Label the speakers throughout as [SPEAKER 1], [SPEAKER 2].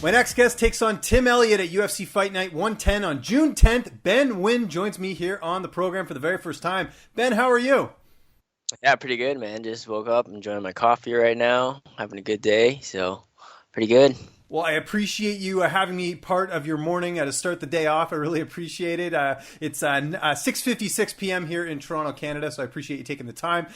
[SPEAKER 1] My next guest takes on Tim Elliott at UFC Fight Night 110 on June 10th. Ben Nguyen joins me here on the program for the very first time. Ben, how are you?
[SPEAKER 2] Yeah, pretty good, man. Just woke up, enjoying my coffee right now, having a good day, so pretty good.
[SPEAKER 1] Well, I appreciate you having me part of your morning to start the day off. I really appreciate it. It's 6:56 p.m. here in Toronto, Canada, so I appreciate you taking the time.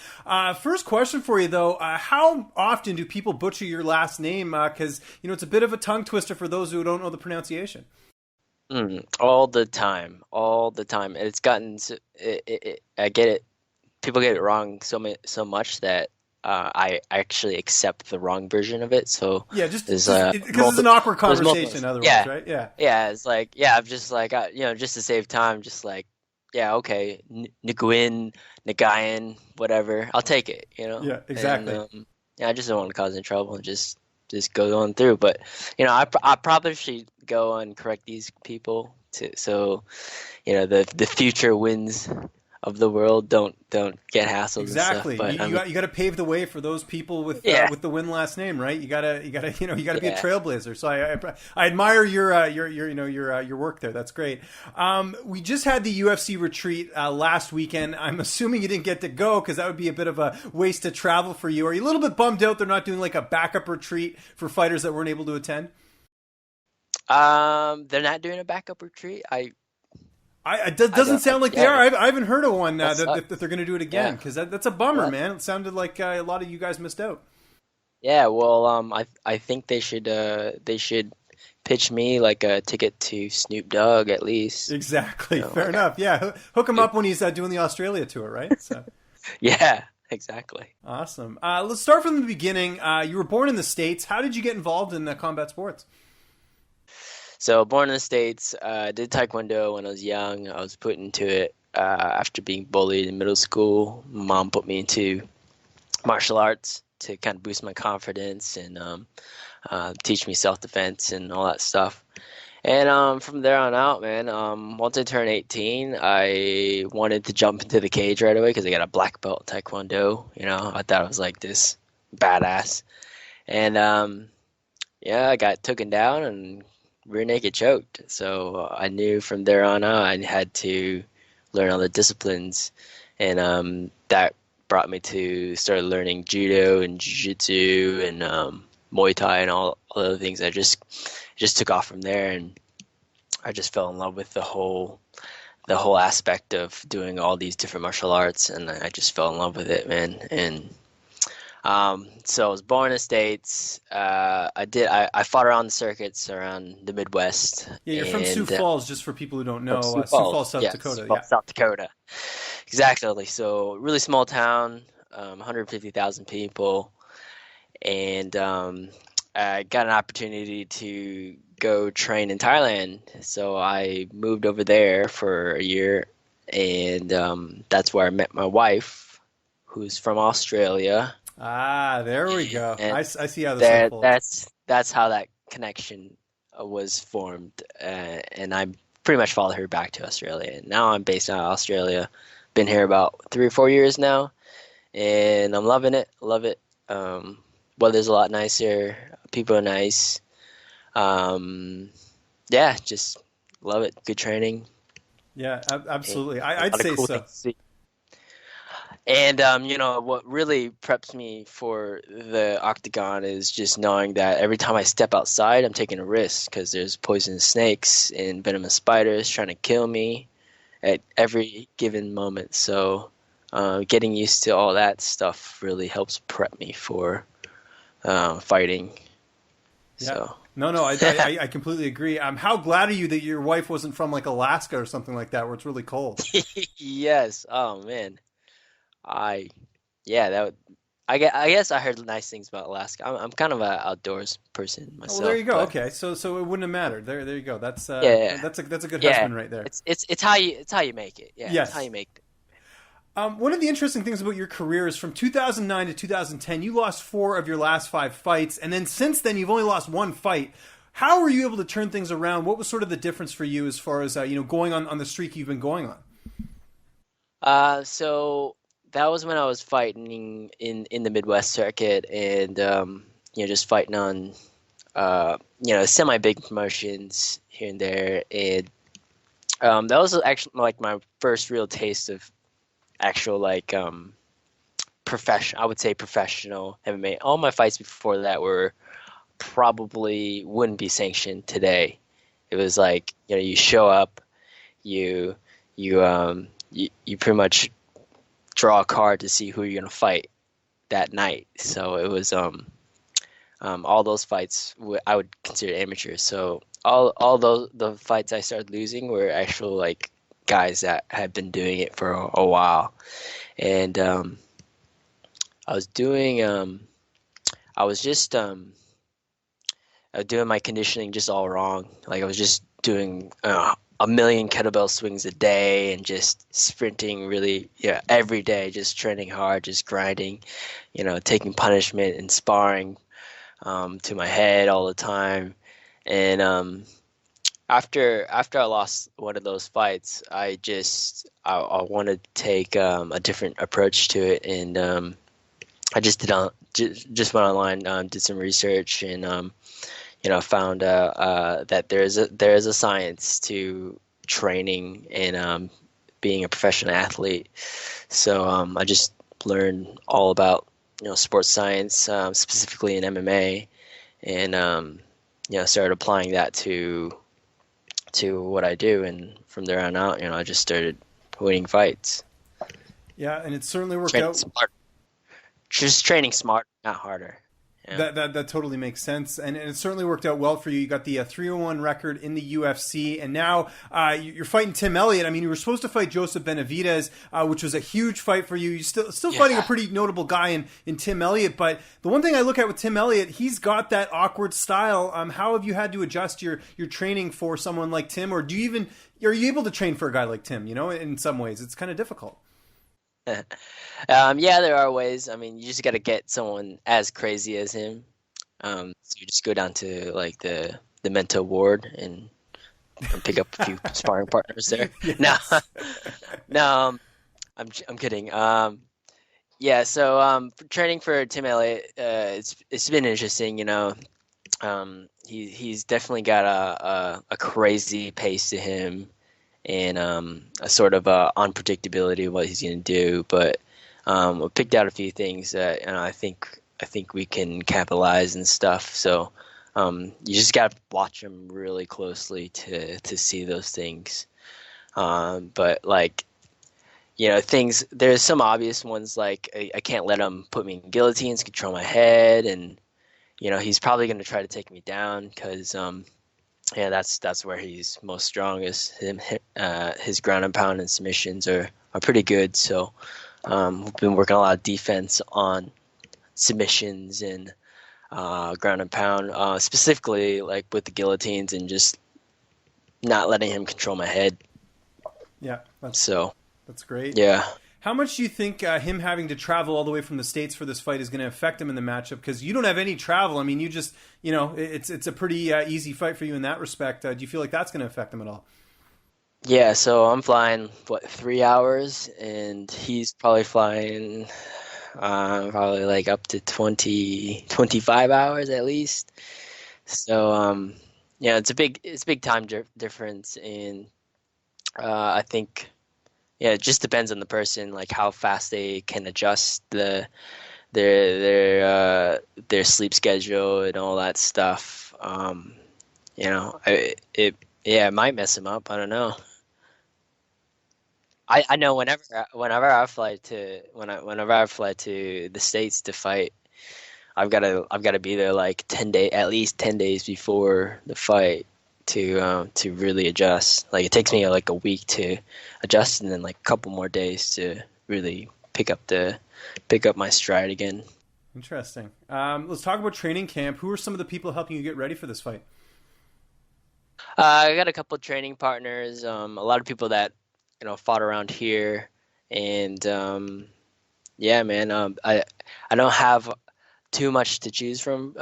[SPEAKER 1] First question for you, though. How often do people butcher your last name? Because, it's a bit of a tongue twister for those who don't know the pronunciation.
[SPEAKER 2] All the time, all the time. It's gotten, I get it. People get it wrong so much that I actually accept the wrong version of it. So
[SPEAKER 1] Yeah, just
[SPEAKER 2] there's
[SPEAKER 1] because it's an awkward conversation, in other words,
[SPEAKER 2] yeah,
[SPEAKER 1] right? Yeah.
[SPEAKER 2] yeah. It's like I'm just like just to save time, just like okay, Nguyen, Nguyen, whatever. I'll take it,
[SPEAKER 1] Yeah, exactly.
[SPEAKER 2] And yeah, I just don't want to cause any trouble and just go on through. But I probably should go and correct these people so the future wins of the world don't get hassled
[SPEAKER 1] Exactly.
[SPEAKER 2] and stuff. But
[SPEAKER 1] You got to pave the way for those people with the Win last name, right? You gotta be a trailblazer. So I admire your work there. That's great. We just had the UFC retreat last weekend. I'm assuming you didn't get to go because that would be a bit of a waste of travel for you. Are you a little bit bummed out they're not doing like a backup retreat for fighters that weren't able to attend?
[SPEAKER 2] They're not doing a backup retreat.
[SPEAKER 1] It doesn't sound like they are. I haven't heard of one that they're going to do it again because that's a bummer, man. It sounded like a lot of you guys missed out.
[SPEAKER 2] Yeah, well, I think they should pitch me like a ticket to Snoop Dogg at least.
[SPEAKER 1] Exactly. Fair enough. Yeah, hook him up when he's doing the Australia tour, right? So.
[SPEAKER 2] Yeah, exactly.
[SPEAKER 1] Awesome. Let's start from the beginning. You were born in the States. How did you get involved in combat sports?
[SPEAKER 2] So born in the States, did Taekwondo when I was young. I was put into it after being bullied in middle school. My mom put me into martial arts to kind of boost my confidence and teach me self-defense and all that stuff. And from there on out, man, once I turned 18, I wanted to jump into the cage right away because I got a black belt in Taekwondo. I thought I was like this badass. And I got taken down and rear naked choked. So I knew from there on out I had to learn all the disciplines, and that brought me to start learning judo and jiu-jitsu and Muay Thai and all other things. I just took off from there, and I just fell in love with the whole aspect of doing all these different martial arts, and I just fell in love with it, man. And so I was born in the States. I fought around the circuits around the Midwest.
[SPEAKER 1] Yeah, you're from Sioux Falls, just for people who don't know.
[SPEAKER 2] Sioux
[SPEAKER 1] Falls, South Dakota.
[SPEAKER 2] Sioux Falls, South Dakota. Exactly. So really small town, 150,000 people, and I got an opportunity to go train in Thailand. So I moved over there for a year, and that's where I met my wife, who's from Australia.
[SPEAKER 1] There we go. I see how this
[SPEAKER 2] unfolds. That's how that connection was formed, and I pretty much followed her back to Australia. And now I'm based out of Australia. Been here about 3 or 4 years now, and I'm loving it. Love it. Weather's a lot nicer. People are nice. Just love it. Good training.
[SPEAKER 1] Yeah, absolutely. I'd say
[SPEAKER 2] cool
[SPEAKER 1] so.
[SPEAKER 2] And what really preps me for the octagon is just knowing that every time I step outside, I'm taking a risk because there's poisonous snakes and venomous spiders trying to kill me at every given moment. So getting used to all that stuff really helps prep me for fighting.
[SPEAKER 1] Yeah.
[SPEAKER 2] So.
[SPEAKER 1] No, I completely agree. How glad are you that your wife wasn't from like Alaska or something like that where it's really cold?
[SPEAKER 2] Yes. Oh man. I guess I heard nice things about Alaska. I'm kind of an outdoors person myself.
[SPEAKER 1] Well, there you go.
[SPEAKER 2] But,
[SPEAKER 1] okay, so it wouldn't have mattered. There you go. That's that's a good
[SPEAKER 2] yeah.
[SPEAKER 1] husband right there.
[SPEAKER 2] It's how you make it. Yeah,
[SPEAKER 1] yes.
[SPEAKER 2] It's how you make it.
[SPEAKER 1] One of the interesting things about your career is from 2009 to 2010, you lost 4 of your last 5 fights, and then since then you've only lost 1 fight. How were you able to turn things around? What was sort of the difference for you as far as going on the streak you've been going
[SPEAKER 2] on? So that was when I was fighting in the Midwest circuit, and just fighting on semi big promotions here and there, and that was actually like my first real taste of actual like I would say professional MMA. All my fights before that were probably wouldn't be sanctioned today. It was like, you show up, you you pretty much draw a card to see who you're gonna fight that night. So it was all those fights I would consider amateur. So all those the fights I started losing were actual like guys that had been doing it for a while, and I was doing I was just doing my conditioning just all wrong. Like I was just doing a million kettlebell swings a day and just sprinting really, every day, just training hard, just grinding, taking punishment and sparring to my head all the time. And after I lost one of those fights, I wanted to take a different approach to it, and I just just went online, did some research, and found out that there is a science to training and being a professional athlete. So I just learned all about sports science, specifically in MMA, and started applying that to what I do. And from there on out, I just started winning fights.
[SPEAKER 1] Yeah, and it certainly worked out.
[SPEAKER 2] Just training smart, not harder. Yeah.
[SPEAKER 1] That totally makes sense, and it certainly worked out well for you. You got the 301 record in the UFC, and now you're fighting Tim Elliott. I mean, you were supposed to fight Joseph Benavidez, which was a huge fight for you. You're still fighting a pretty notable guy in Tim Elliott, but the one thing I look at with Tim Elliott, he's got that awkward style. How have you had to adjust your training for someone like Tim, or are you able to train for a guy like Tim? In some ways, it's kind of difficult.
[SPEAKER 2] There are ways. I mean, you just got to get someone as crazy as him. So you just go down to like the mental ward and pick up a few sparring partners there. Yes. No, I'm kidding. So for training for Tim Elliott, it's been interesting. He's definitely got a crazy pace to him, and a sort of unpredictability of what he's going to do. But I picked out a few things that I think we can capitalize and stuff. So you just got to watch him really closely to see those things. But like, things, there's some obvious ones, like I can't let him put me in guillotines, control my head, and he's probably going to try to take me down because that's where he's most strongest. His ground and pound and submissions are pretty good. So we've been working a lot of defense on submissions and ground and pound, specifically like with the guillotines and just not letting him control my head. Yeah, that's
[SPEAKER 1] great.
[SPEAKER 2] Yeah.
[SPEAKER 1] How much do you think him having to travel all the way from the States for this fight is going to affect him in the matchup? Because you don't have any travel. I mean, you just, it's a pretty easy fight for you in that respect. Do you feel like that's going to affect him at all?
[SPEAKER 2] Yeah, so I'm flying, 3 hours, and he's probably flying probably like up to 25 hours at least. So, it's a big time difference, and I think... Yeah, it just depends on the person, like how fast they can adjust their sleep schedule and all that stuff. It might mess them up. I don't know. I know whenever I fly to the States to fight, I've got to be there like at least 10 days before the fight to really adjust. Like it takes me like a week to adjust, and then like a couple more days to really pick up my stride again.
[SPEAKER 1] Interesting. Let's talk about training camp. Who are some of the people helping you get ready for this fight?
[SPEAKER 2] I got a couple of training partners. A lot of people that fought around here, and I don't have too much to choose from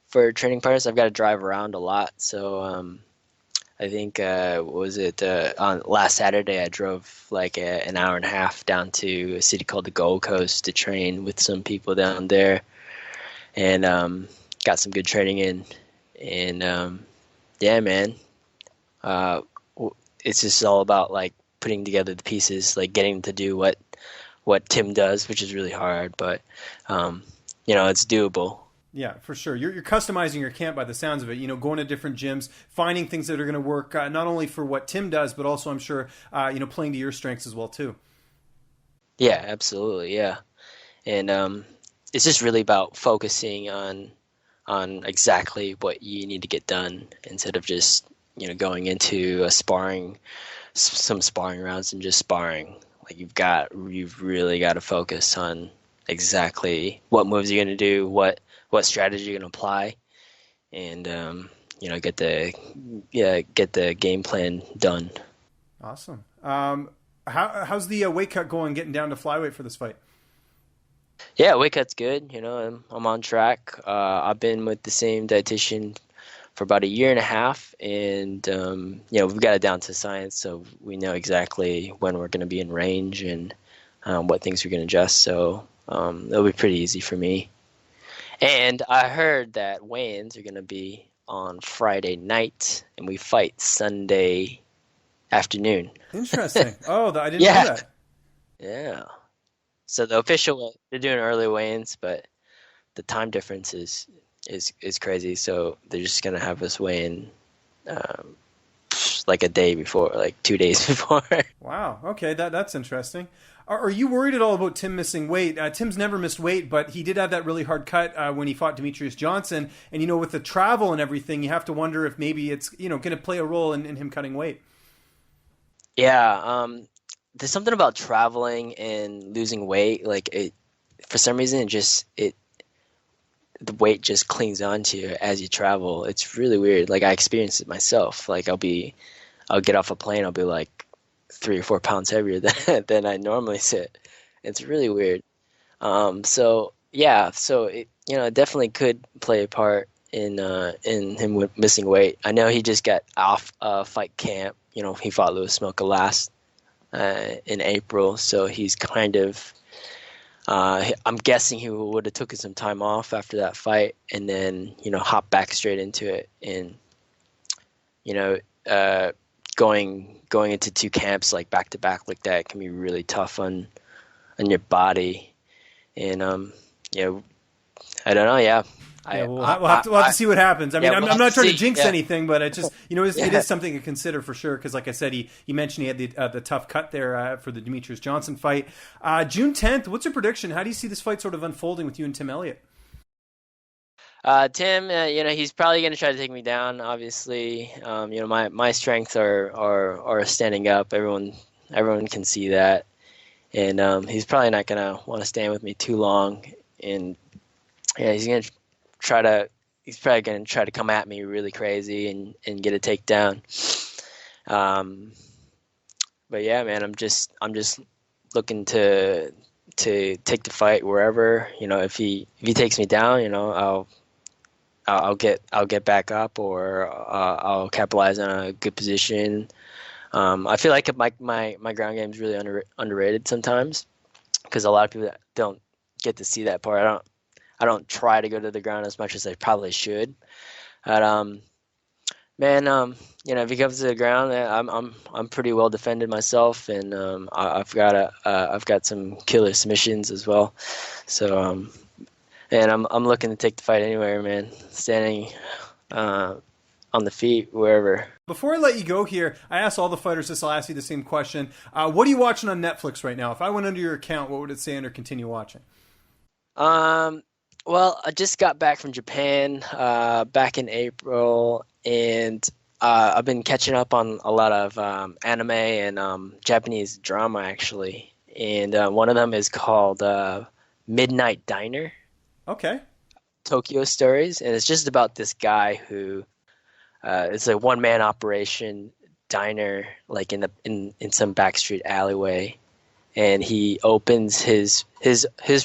[SPEAKER 2] for training partners. I've got to drive around a lot, so I think on last Saturday I drove like an hour and a half down to a city called the Gold Coast to train with some people down there, and got some good training in. And yeah, man, uh, it's just all about like putting together the pieces, like getting to do what Tim does, which is really hard, but it's doable.
[SPEAKER 1] Yeah, for sure. You're customizing your camp by the sounds of it. Going to different gyms, finding things that are going to work not only for what Tim does, but also I'm sure playing to your strengths as well too.
[SPEAKER 2] Yeah, absolutely. Yeah, and it's just really about focusing on exactly what you need to get done instead of just going into some sparring rounds and just sparring. Like you've really got to focus on exactly what moves you're going to do, what strategy you're going to apply, and get the game plan done.
[SPEAKER 1] Awesome. How's the weight cut going? Getting down to flyweight for this fight?
[SPEAKER 2] Yeah, weight cut's good. I'm on track. I've been with the same dietitian for about a year and a half, and we've got it down to science, so we know exactly when we're going to be in range and what things we're going to adjust. So it'll be pretty easy for me. And I heard that weigh-ins are going to be on Friday night, and we fight Sunday afternoon.
[SPEAKER 1] Interesting. Oh, I didn't know that.
[SPEAKER 2] Yeah. So the official, they're doing early weigh-ins, but the time difference is crazy. So they're just gonna have us weigh in like a day before, like 2 days before.
[SPEAKER 1] Wow. Okay, that's interesting. Are you worried at all about Tim missing weight? Tim's never missed weight, but he did have that really hard cut when he fought Demetrius Johnson. And with the travel and everything, you have to wonder if maybe it's going to play a role in him cutting weight.
[SPEAKER 2] Yeah. There's something about traveling and losing weight. Like for some reason, the weight just clings onto you as you travel. It's really weird. Like I experienced it myself. Like I'll get off a plane, I'll be like 3 or 4 pounds heavier than I normally sit. It's really weird. So it definitely could play a part in him missing weight. I know he just got off fight camp. He fought Louis Smolka last in April, so he's kind of. I'm guessing he would have taken some time off after that fight, and then hop back straight into it, and going into 2 camps like back to back like that can be really tough on your body, and I don't know. Yeah.
[SPEAKER 1] We'll have to see what happens. I mean, I'm not trying to jinx anything, but it is something to consider for sure. Because, like I said, he mentioned he had the tough cut there for the Demetrius Johnson fight. June 10th. What's your prediction? How do you see this fight sort of unfolding with you and Tim Elliott?
[SPEAKER 2] Tim, he's probably going to try to take me down. Obviously, my strengths are standing up. Everyone can see that, and he's probably not going to want to stand with me too long. And he's going to he's probably going to try to come at me really crazy and get a takedown. But yeah, man, I'm just looking to take the fight wherever. If he takes me down, I'll get back up, or I'll capitalize on a good position. I feel like my ground game is really underrated sometimes, because a lot of people don't get to see that part. I don't try to go to the ground as much as I probably should. But man, if he comes to the ground, I'm pretty well defended myself, and I've got some killer submissions as well. So and I'm looking to take the fight anywhere, man. Standing on the feet, wherever.
[SPEAKER 1] Before I let you go here, I asked all the fighters this. I'll ask you the same question. What are you watching on Netflix right now? If I went under your account, what would it say under continue watching?
[SPEAKER 2] Well, I just got back from Japan back in April, and I've been catching up on a lot of anime and Japanese drama, actually. And one of them is called Midnight Diner.
[SPEAKER 1] Okay.
[SPEAKER 2] Tokyo Stories, and it's just about this guy who it's a one-man operation diner, like in some backstreet alleyway, and he opens his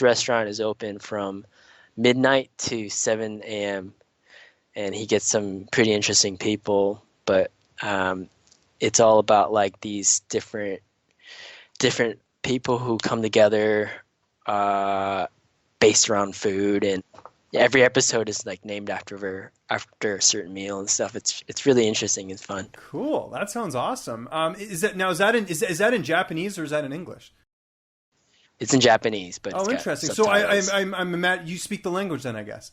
[SPEAKER 2] restaurant is open from midnight to 7 a.m. and he gets some pretty interesting people, but it's all about like these different people who come together based around food, and Yeah, every episode is like named after a certain meal and stuff. It's really interesting. It's fun.
[SPEAKER 1] Cool. That sounds awesome. Is that in Japanese or is that in English?
[SPEAKER 2] It's in Japanese, but
[SPEAKER 1] interesting. So I'm Matt. You speak the language then, I guess.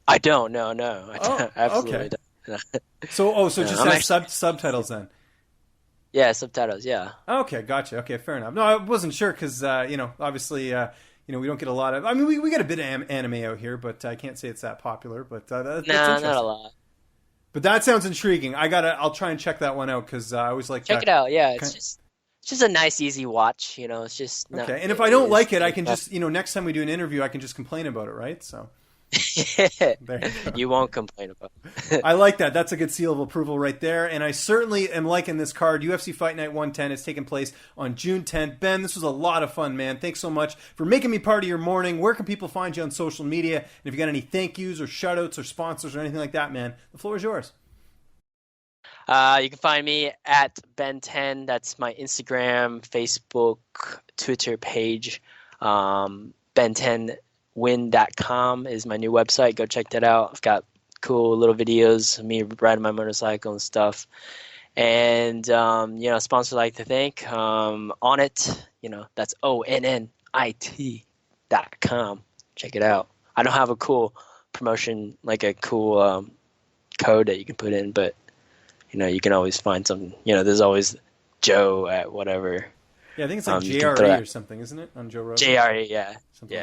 [SPEAKER 2] I don't. No. I absolutely don't.
[SPEAKER 1] So just has subtitles then.
[SPEAKER 2] Yeah, subtitles. Yeah.
[SPEAKER 1] Okay, gotcha. Okay, fair enough. No, I wasn't sure because obviously. We don't get a lot of. I mean, we get a bit of anime out here, but I can't say it's that popular. But that's
[SPEAKER 2] not a lot.
[SPEAKER 1] But that sounds intriguing. I'll try and check that one out because I always like
[SPEAKER 2] check it out. Yeah, it's just a nice, easy watch. It's just
[SPEAKER 1] okay. And if I don't like it, I can just next time we do an interview, I can just complain about it, right? So.
[SPEAKER 2] You won't complain about it.
[SPEAKER 1] I like that. That's a good seal of approval right there. And I certainly am liking this card. UFC Fight Night 110 is taking place on June 10th. Ben, this was a lot of fun, man. Thanks so much for making me part of your morning. Where can people find you on social media? And if you got any thank yous or shout outs or sponsors or anything like that, man, the floor is yours.
[SPEAKER 2] You can find me at Ben10. That's my Instagram, Facebook, Twitter page. Ben10win.com is my new website. Go check that out. I've got cool little videos of me riding my motorcycle and stuff. And, sponsors like to thank, On It, that's ONNIT.com. Check it out. I don't have a cool promotion, like a cool code that you can put in, but, you can always find something. There's always Joe at whatever.
[SPEAKER 1] Yeah, I think it's like JRE or something, isn't it? On Joe Rogan.
[SPEAKER 2] JRE, yeah.
[SPEAKER 1] Something
[SPEAKER 2] yeah.